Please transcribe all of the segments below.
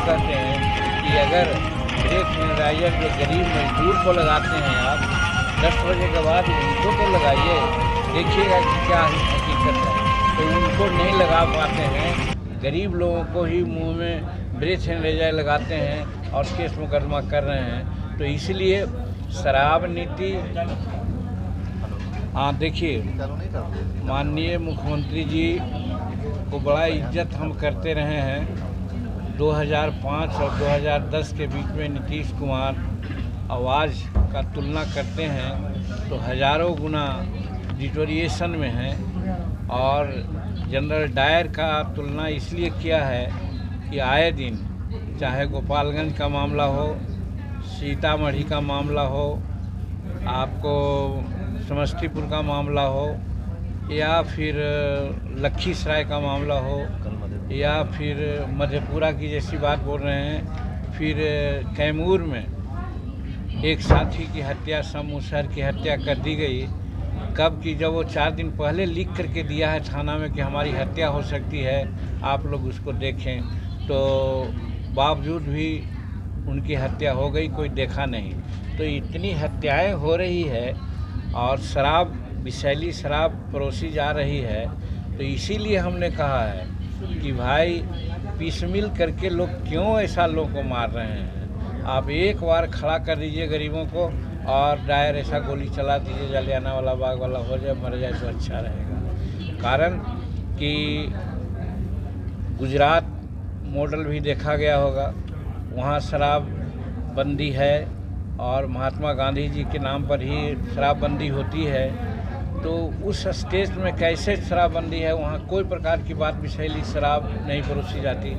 कहते हैं कि अगर ब्रेथ एनालाइजर जो गरीब मजदूर को लगाते हैं आप 10 बजे के बाद उनको तो लगाइए, देखिएगा कि क्या हकीकत है। तो उनको नहीं लगा पाते हैं, गरीब लोगों को ही मुंह में ब्रेथ एनालाइजर लगाते हैं और केस मुकदमा कर रहे हैं। तो इसलिए शराब नीति, हाँ देखिए, माननीय मुख्यमंत्री जी को बड़ा इज्जत हम करते रहे हैं। 2005 और 2010 के बीच में नीतीश कुमार आवाज़ का तुलना करते हैं तो हज़ारों गुना डिटोरिएशन में है, और जनरल डायर का तुलना इसलिए किया है कि आए दिन चाहे गोपालगंज का मामला हो, सीतामढ़ी का मामला हो, आपको समस्तीपुर का मामला हो, या फिर लखीसराय का मामला हो, या फिर मधेपुरा की जैसी बात बोल रहे हैं, फिर कैमूर में एक साथी की हत्या, सम मुसहर की हत्या कर दी गई। कब की, जब वो 4 दिन पहले लिख करके दिया है थाना में कि हमारी हत्या हो सकती है, आप लोग उसको देखें, तो बावजूद भी उनकी हत्या हो गई, कोई देखा नहीं। तो इतनी हत्याएं हो रही है और शराब, विषैली शराब परोसी जा रही है। तो इसीलिए हमने कहा है कि भाई पीसमिल करके लोग क्यों ऐसा लोगों को मार रहे हैं। आप एक बार खड़ा कर दीजिए गरीबों को और डायर ऐसा गोली चला दीजिए, जलियांवाला बाग वाला हो जाए, मर जाए तो अच्छा रहेगा। कारण कि गुजरात मॉडल भी देखा गया होगा, वहाँ शराब बंदी है और महात्मा गांधी जी के नाम पर ही शराबबंदी होती है। तो उस स्टेट में कैसे शराबबंदी है, वहाँ कोई प्रकार की बात विषैली शराब नहीं परोसी जाती,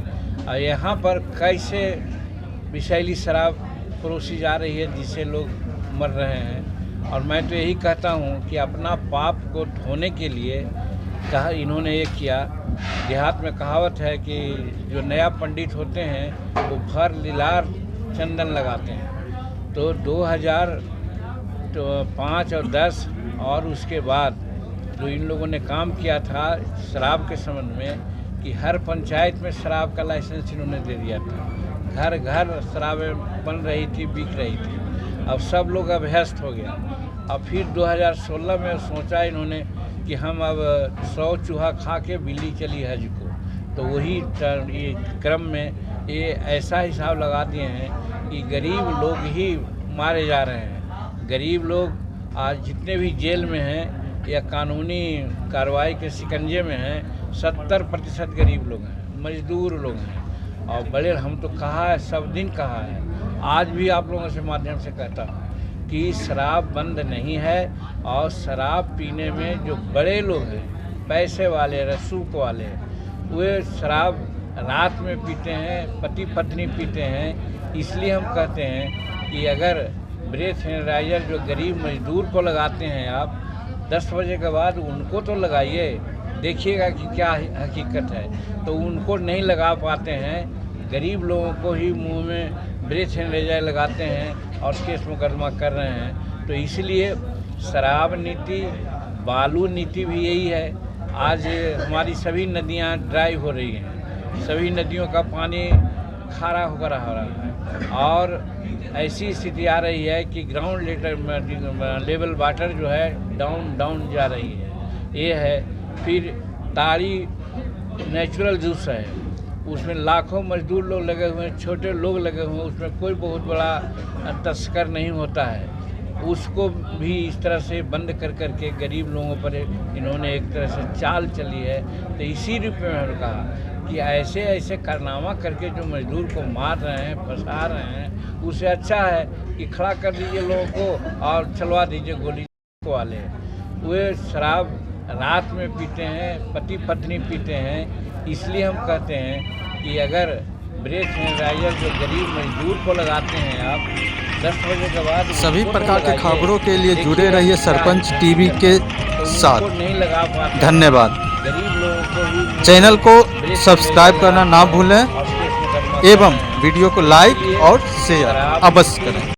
और यहाँ पर कैसे विषैली शराब परोसी जा रही है जिससे लोग मर रहे हैं। और मैं तो यही कहता हूँ कि अपना पाप को धोने के लिए कहा इन्होंने ये किया। देहात में कहावत है कि जो नया पंडित होते हैं वो भर लीलार चंदन लगाते हैं। तो 2005 और 10 और उसके बाद जो इन लोगों ने काम किया था शराब के संबंध में कि हर पंचायत में शराब का लाइसेंस इन्होंने दे दिया था, घर घर शराबें बन रही थी, बिक रही थी। अब सब लोग अभ्यस्त हो गया। अब फिर 2016 में सोचा इन्होंने कि हम अब 100 चूहा खा के बिल्ली चली हज को, तो वही क्रम में ये ऐसा हिसाब लगा दिए हैं कि गरीब लोग ही मारे जा रहे हैं। गरीब लोग आज जितने भी जेल में हैं या कानूनी कार्रवाई के शिकंजे में हैं, 70% गरीब लोग हैं, मजदूर लोग हैं। और बड़े, हम तो कहा है, सब दिन कहा है, आज भी आप लोगों से माध्यम से कहता हूँ कि शराब बंद नहीं है। और शराब पीने में जो बड़े लोग हैं, पैसे वाले, रसूख वाले, वे शराब रात में पीते हैं, पति पत्नी पीते हैं। इसलिए हम कहते हैं कि अगर ब्रेथ एनालाइजर जो गरीब मजदूर को लगाते हैं आप 10 बजे के बाद उनको तो लगाइए, देखिएगा कि क्या हकीकत है। तो उनको नहीं लगा पाते हैं, गरीब लोगों को ही मुंह में ब्रेथ एनालाइजर लगाते हैं और केस मुकदमा कर रहे हैं। तो इसलिए शराब नीति, बालू नीति भी यही है। आज हमारी सभी नदियां ड्राई हो रही हैं, सभी नदियों का पानी खारा होकर आ रहा है, और ऐसी स्थिति आ रही है कि ग्राउंड लेवल वाटर जो है डाउन जा रही है। ये है। फिर ताड़ी नेचुरल जूस है, उसमें लाखों मजदूर लोग लगे हुए हैं, छोटे लोग लगे हुए हैं, उसमें कोई बहुत बड़ा तस्कर नहीं होता है। उसको भी इस तरह से बंद कर करके गरीब लोगों पर इन्होंने एक तरह से चाल चली है। तो इसी रूप में मैंने कहा कि ऐसे ऐसे कारनामा करके जो मजदूर को मार रहे हैं, फंसा रहे हैं, उससे अच्छा है कि खड़ा कर दीजिए लोगों को और चलवा दीजिए गोली वाले। वे शराब रात में पीते हैं, पति पत्नी पीते हैं। इसलिए हम कहते हैं कि अगर ब्रेथ एनालाइजर जो गरीब मजदूर को लगाते हैं आप 10 बजे के बाद, सभी प्रकार के खबरों के लिए जुड़े रहिए सरपंच टीवी के साथ। नहीं लगा पाते, धन्यवाद। गरीब लोगों को ही चैनल को सब्सक्राइब करना ना भूलें एवं वीडियो को लाइक और शेयर अवश्य करें।